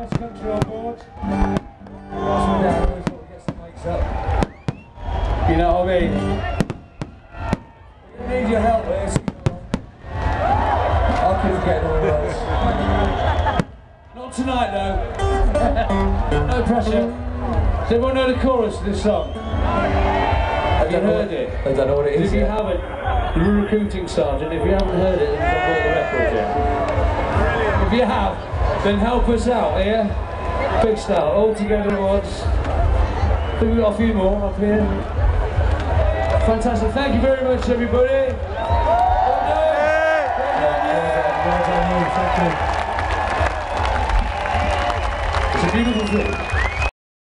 cross country on board. Whilst we're down, we thought we'd get some mates up. You know what I mean? We need your help here. I'll keep forgetting all else. Not tonight though. No pressure. Does everyone know the chorus of this song? Have you heard it? I don't know what it is. If you haven't, you're a recruiting sergeant. If you haven't heard it, then you've got all the records yet. If you have, then help us out here. Big style, all together at once. I think we've got a few more up here. Fantastic. Thank you very much, everybody. Well done you. Thank you. It's a beautiful thing.